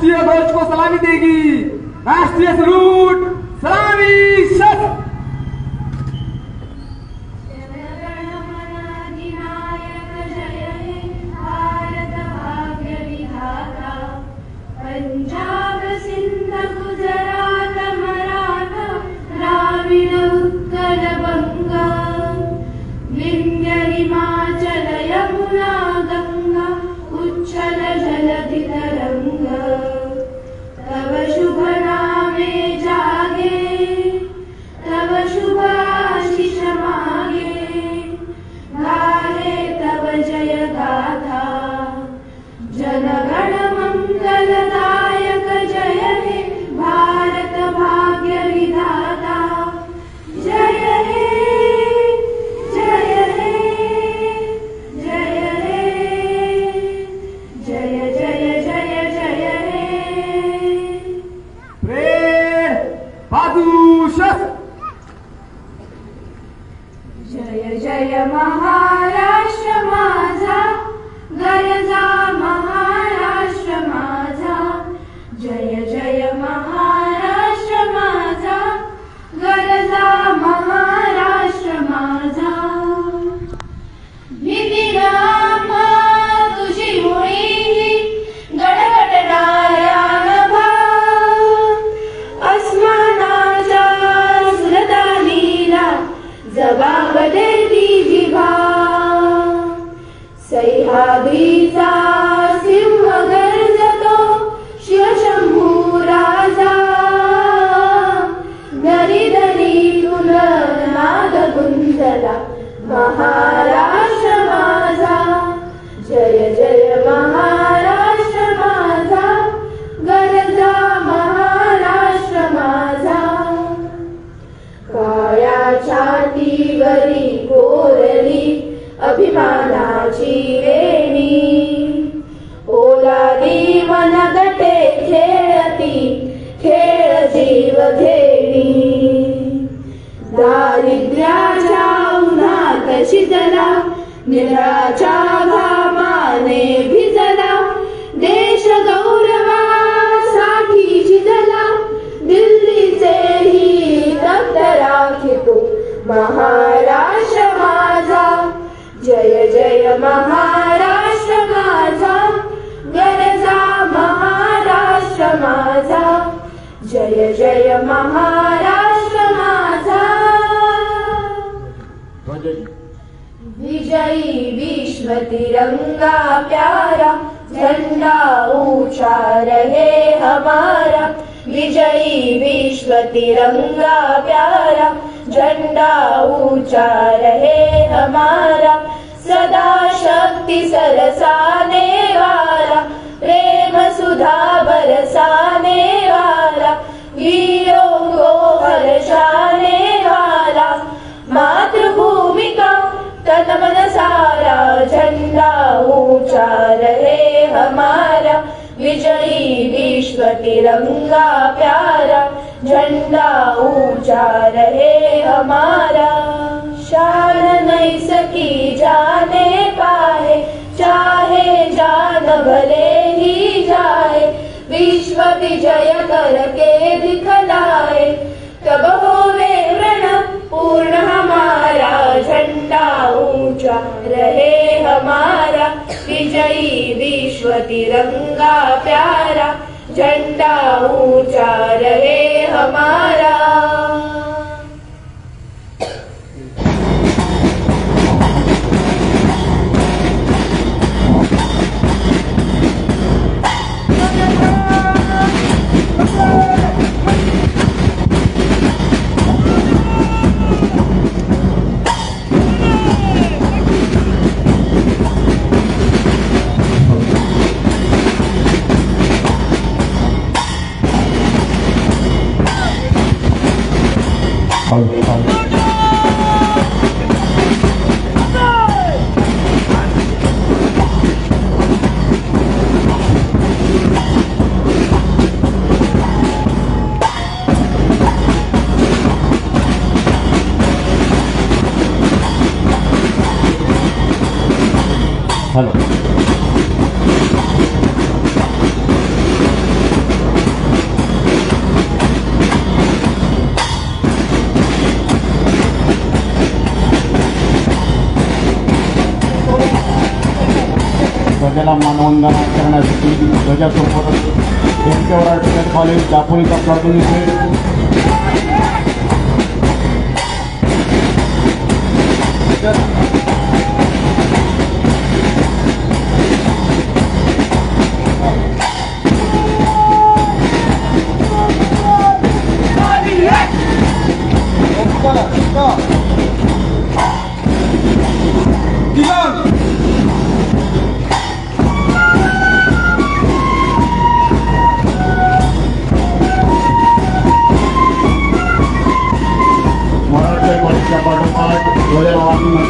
राष्ट्रीय ध्वज को सलामी देगी। राष्ट्रीय सलूट, सलामी, शस्त्र। पंजाब सिंध गुजरात मराठा द्राविड उत्कल बंगा विंध्य हिमाचल यमुना गंगा उच्छल जलधि तरंगा तव शुभ नामे जागे तव शुभ आशीष मागे गाहे तव जय गाथा जनगण मंगलदायक जय हे भारत भाग्य विधाता जय हे जय हे जय हे जय जय जय जय हे। प्रेम बाजू शस्त्र। जय जय महाराष्ट्र माझा गरजा महाराष्ट्र माझा जय जय महाराष्ट्र माझा गरजा महाराष्ट्र माझा भीतीराम तुझी मुळी गडगडणाऱ्या नभा अस्मानाच्या सुरदानीला जबाब देती जिभा सह्याद्रीचा सिंह गर्जतो शिवशंभू राजा दरी दरीतून नाद गुंजला महाराष्ट्र माझा जय जय महाराष्ट्र माझा गरजा महाराष्ट्र माझा काळ्या छातीवरी कोरली अभिमानाची वेणी ओलादी मनगटे खेळती खेळ जीव घेणी दारिद्र्याच्या उन्हात शिजला निराच्या घामाने भिजला देश गौरवासाठी झिजला दिल्लीचे ही तप्त राखितो महाराष्ट्र माझा जय जय महाराष्ट्र माझा गरजा महाराष्ट्र माझा जय जय महाराष्ट्र माझा विजयी विश्व तिरंगा प्यारा झंडा ऊंचा रहे हमारा विजयी विश्व तिरंगा प्यारा झंडा ऊंचा रहे हमारा सदा शक्ति सरसाने वाला प्रेम सुधा बरसाने वाला वीरों को हर्षाने वाला मातृभूमि का तन मन सारा झंडा ऊंचा रहे हमारा विजयी विश्व तिरंगा प्यारा झंडा ऊंचा रहे हमारा शान नहीं सकी जाने पाए चाहे जान भले ही जाए विश्व विजय करके दिखलाए तब होवे रण पूर्ण हमारा झंडा ऊंचा रहे हमारा विजयी विश्व तिरंगा प्यारा झंडा ऊंचा रहे हमारा। हेलो ध्वजाला मानवंदना करण्यासाठी ध्वजासमोर त्यांच्यावर कॉलेज दापोलीचा प्लॉटून दिसेल.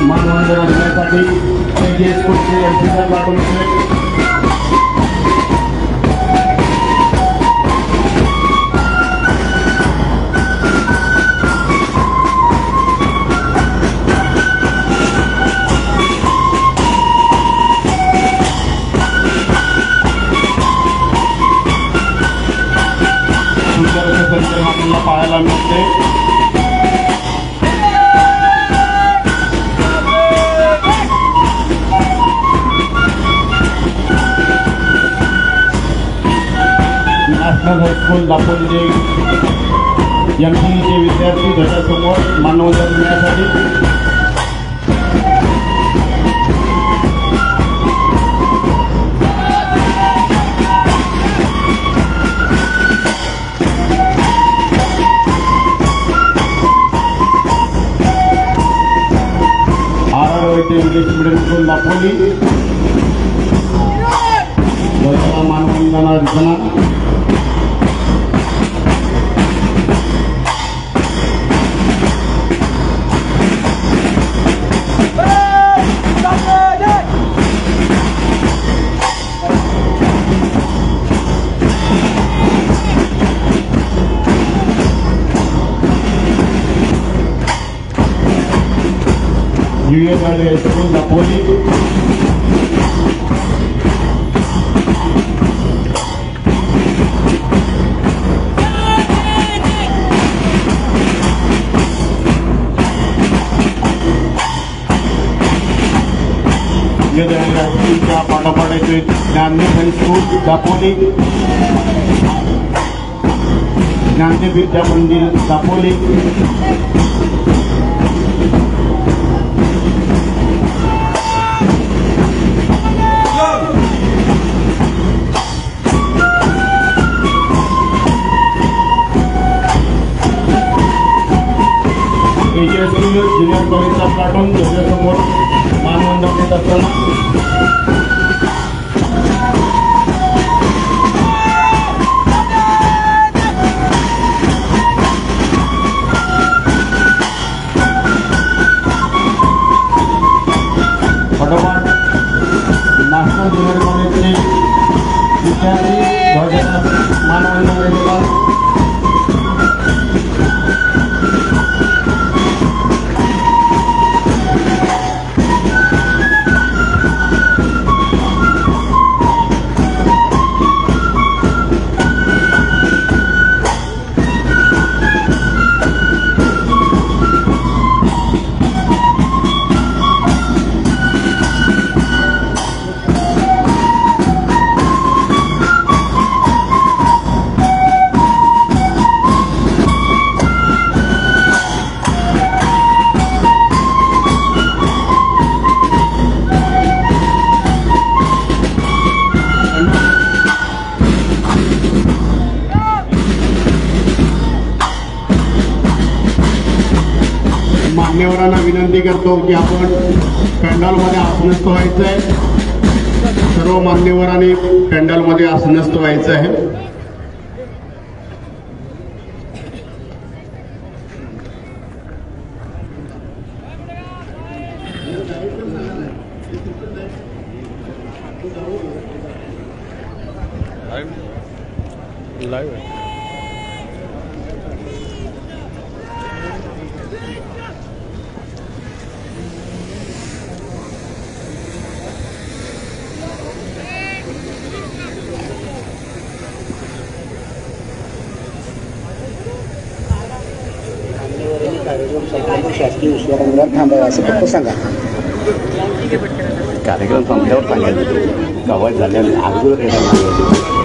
मानवंदना देण्यासाठी सुंदर संचलन आपल्याला पाहायला मिळते. नॅशनल हायस्कूल दापोलीचे एमसीचे विद्यार्थी ध्वजासमोर मानवंदना देण्यासाठी इंग्लिश मीडियम स्कूल दापोली ध्वजाला मानवंदना देताना US हायस्कूल दापोली हायस्कूलच्या पाठोपाठाचे ज्ञानदेव हायस्कूल दापोली ज्ञानदेव विद्या मंदिर दापोली ज्युनियर कॉलेजचा प्लॉटून ध्वजासमोर मानवंदना देत असताना फटोफट नॅशनल ज्युनियर कॉलेजचे विद्यार्थी ध्वजाला मानवंदना देतात. मान्यवरांना विनंती करतो की आपण पॅन्डॉलमध्ये आसनस्थ व्हायचं आहे. सर्व मान्यवरांनी पॅन्डॉलमध्ये आसनस्थ व्हायचं आहे. लाईव्ह आहे. शासकीय विश्रामगृहात थांबावे असं फक्त सांगा. कार्यक्रम संपल्यावर सांगायचं कव्हर झाल्याने अगोदर येणार सांगायचं.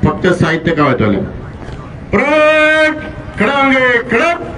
फक्त साहित्य गावात आलं खडांगे खडक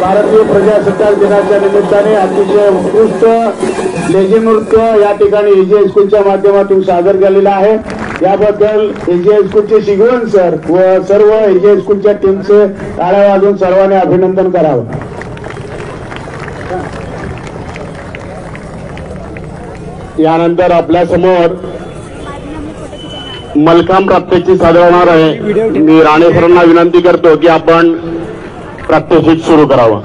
भारतीय प्रजासत्ताक दिनाच्या निमित्ताने अतिशय उत्कृष्ट लेझिम नृत्य या ठिकाणी एजे स्कूलच्या माध्यमातून सादर केलेलं आहे। याबद्दल एजे स्कूलचे शिगवण सर व सर्व एजे स्कूलच्या टीमचे टाळ्या वाजवून सर्वांनी अभिनंदन करावं। यानंतर आपल्या समोर मलखांब प्रात्यक्षिक सादर होणार आहे। मी राणे सरांना विनंती करतो की आपण प्रात्यक्षिक सुरू करावं।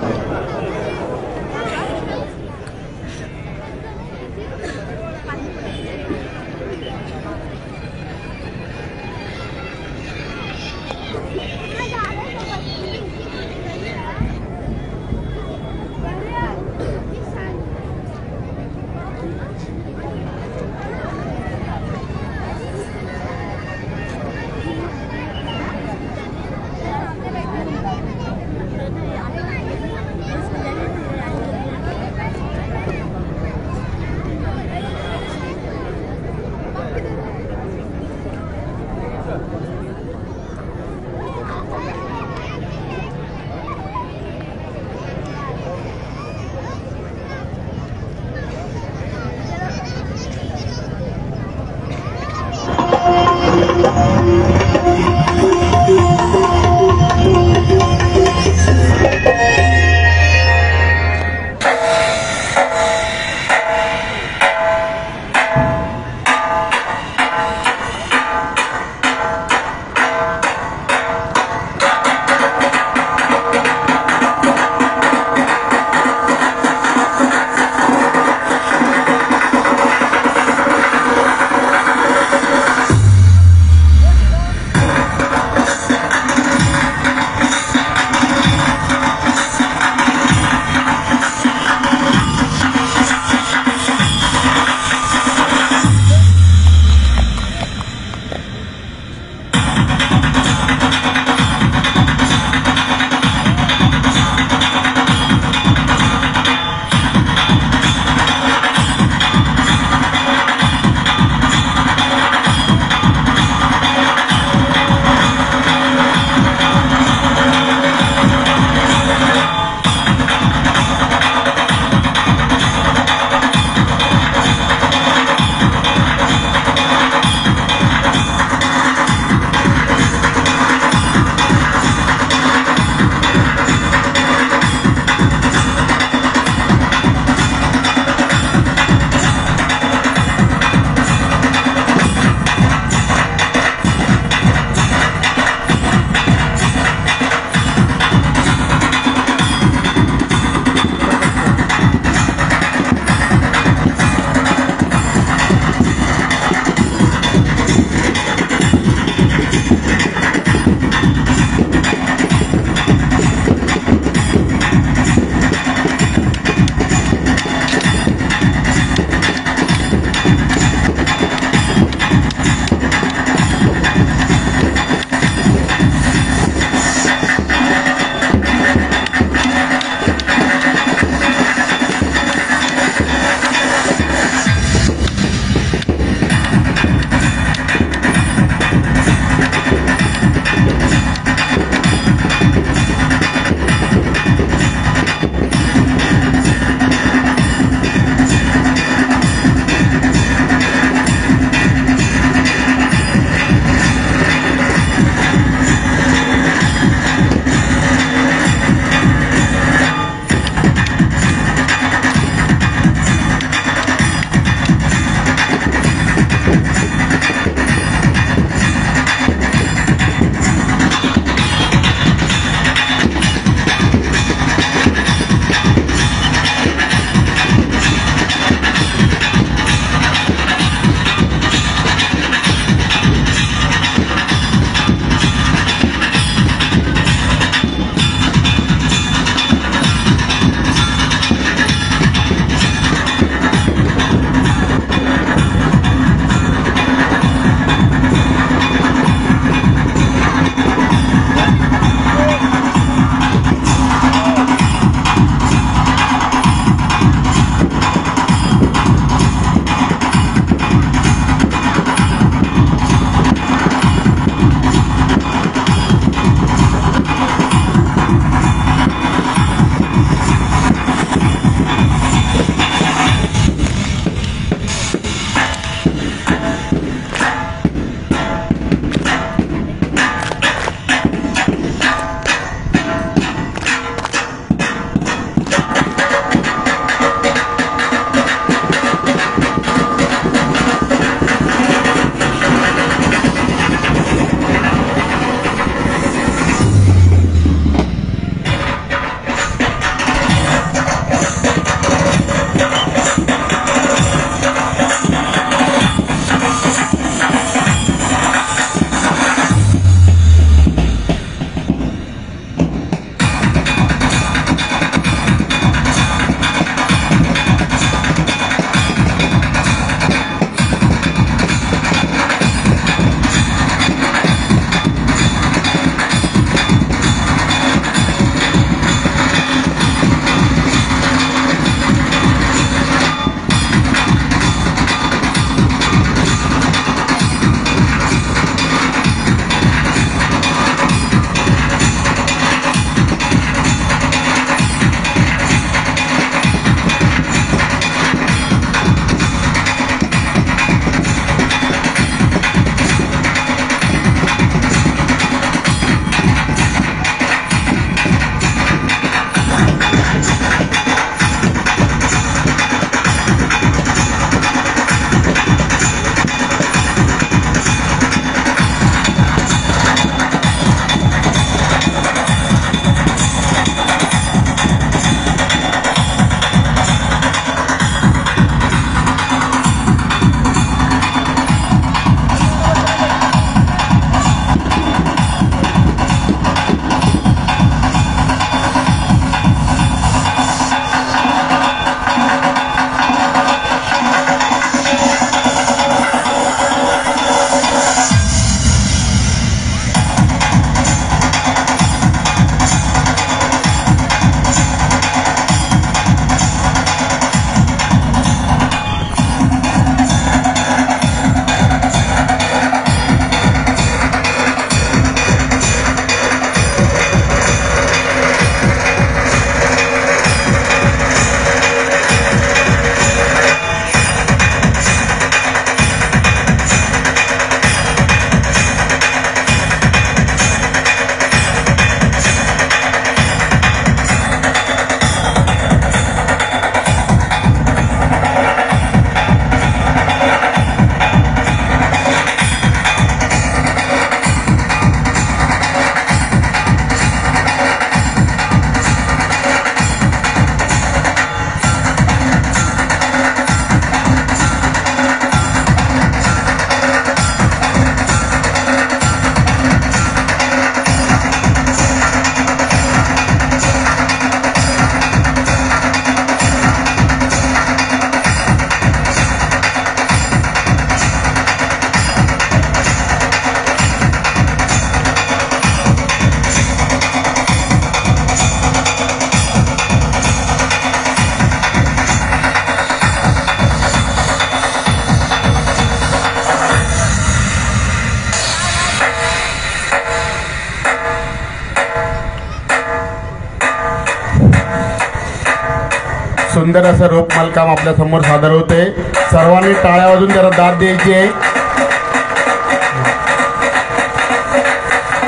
सुंदर असं रोप मालकाम आपल्या समोर सादर होते. सर्वांनी टाळ्या वाजून त्याला दाद द्यायची आहे.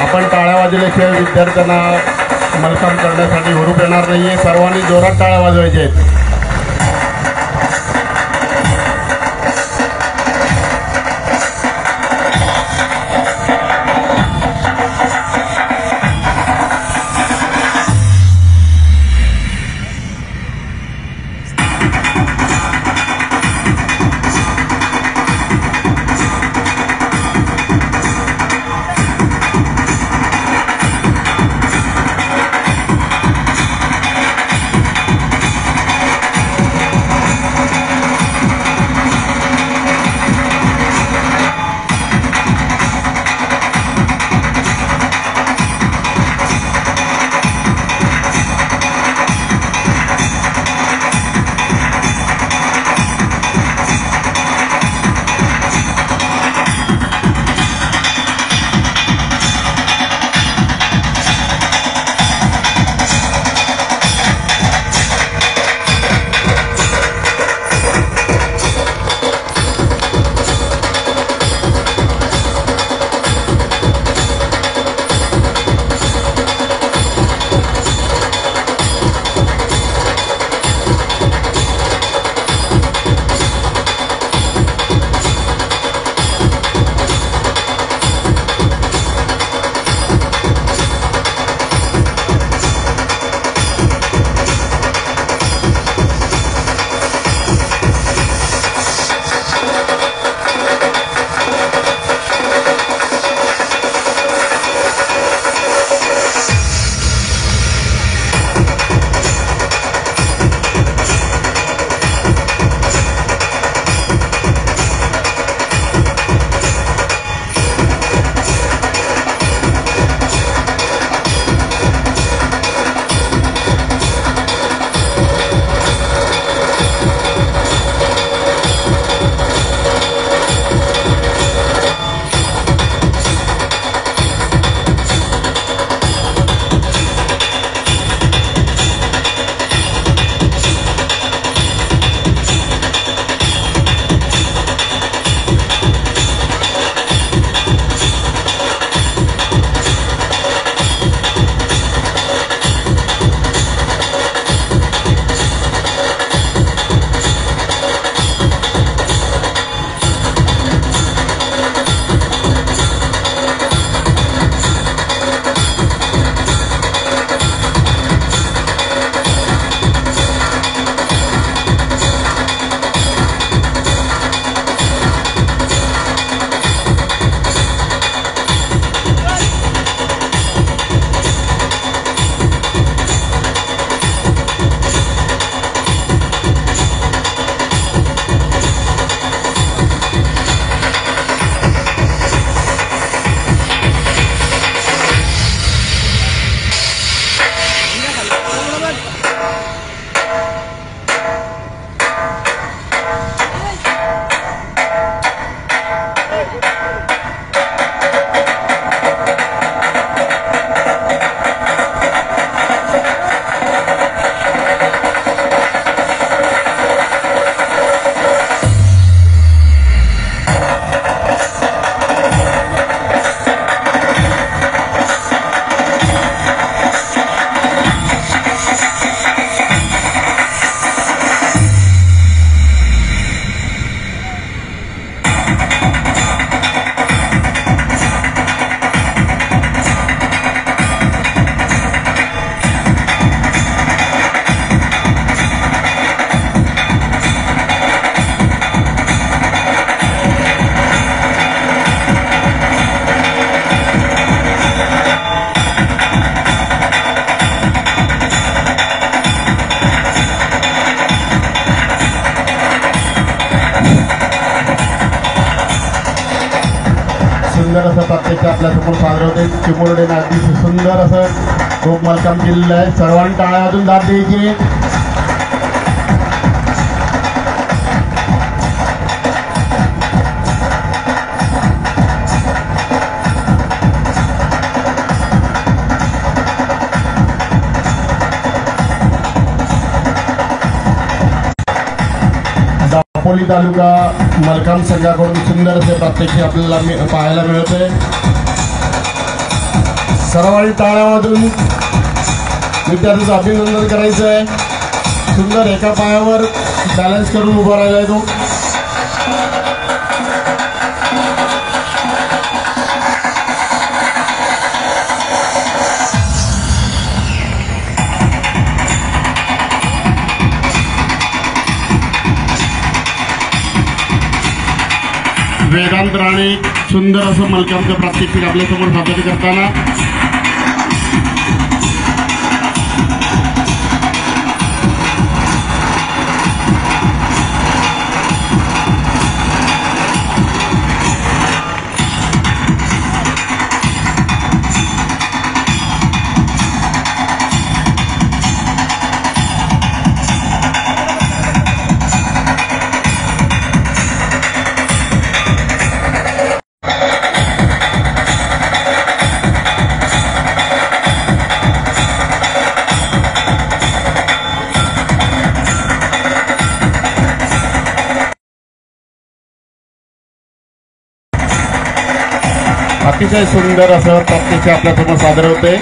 आपण टाळ्या वाजवल्याशिवाय विद्यार्थ्यांना मलकाम करण्यासाठी हुरूप येणार नाहीये. सर्वांनी जोरात टाळ्या वाजवायच्या आहेत. सुंदर असं प्रत्यक्ष आपल्यासमोर सादर होते. चिमुरडेनं अगदी सुंदर असं खूप मलकाम केलेलं आहे. सर्वांनी टाळ्या वाजून दाद द्यायची. दापोली तालुका मलकाम संघाकडून सुंदर असे प्रात्यक्षिक आपल्याला पाहायला मिळते. सर्वांनी टाळ्यामधून विद्यार्थ्याचं अभिनंदन करायचं आहे. सुंदर एका पायावर बॅलन्स करून उभा राहिला आहे तो. वेदांत राणे सुंदर असं मलकामचं प्रात्यक्षिक आपल्यासमोर सादर करताना अतिशय सुंदर असं प्रात्यक्षिक आपल्यासमोर सादर होते.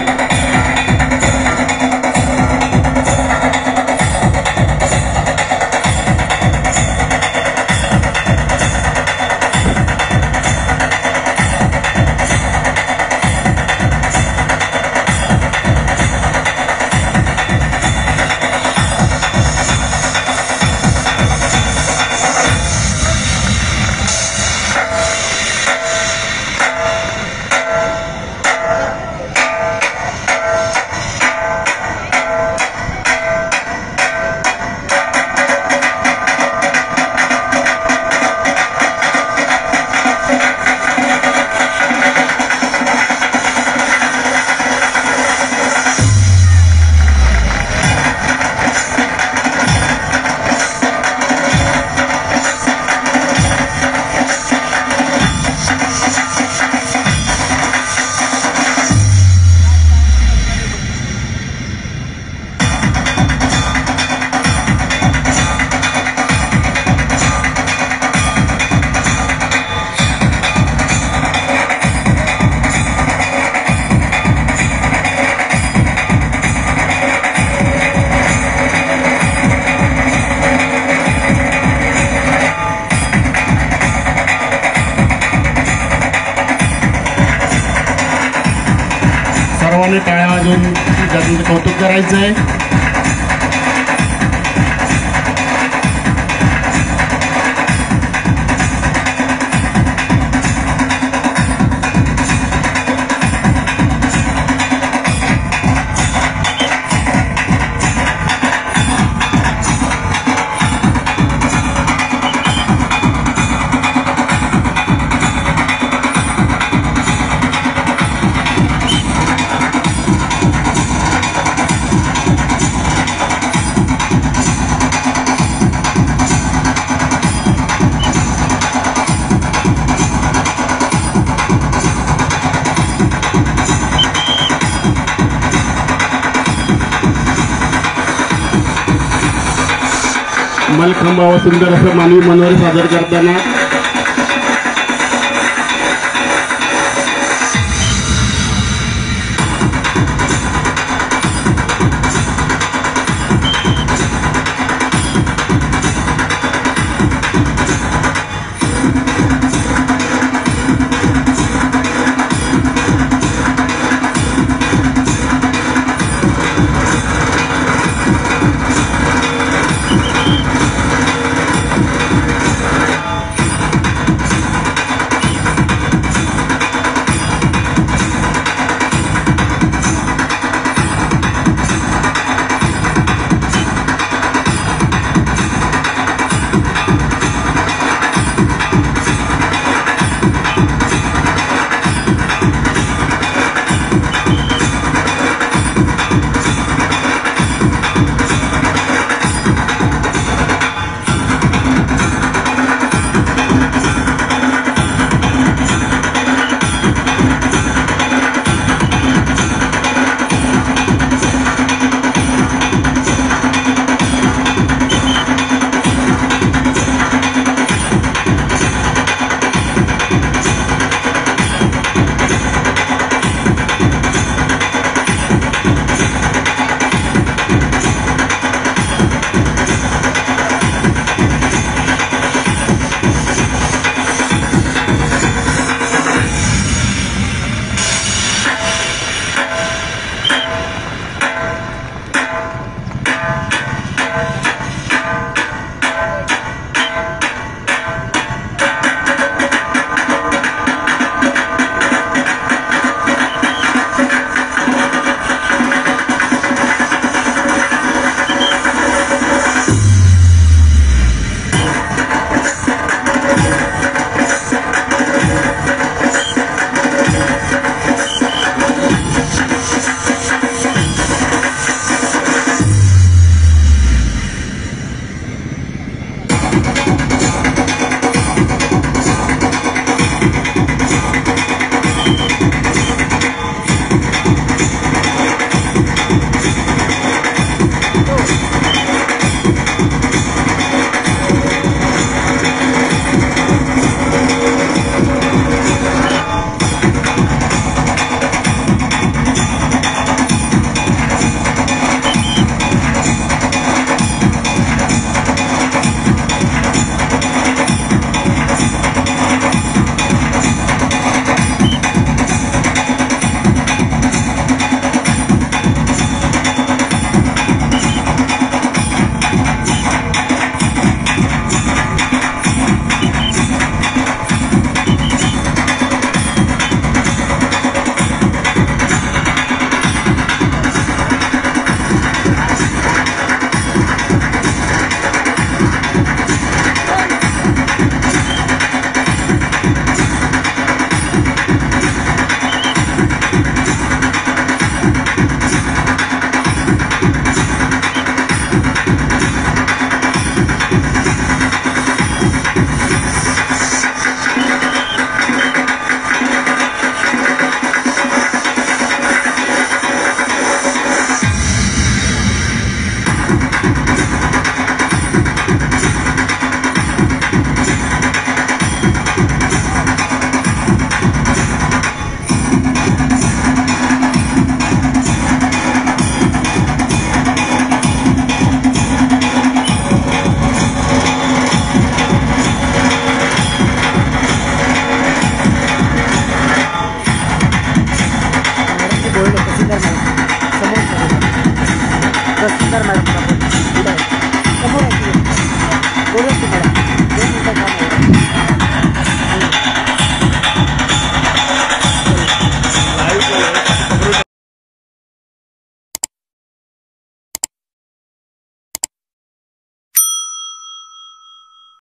सर्वांनी टाळ्या वाजवून विद्यार्थ्यांचं कौतुक करायचंय. मलखांबावर सुंदर असं मानवी मनोरे सादर करताना नमस्कार मॅडम.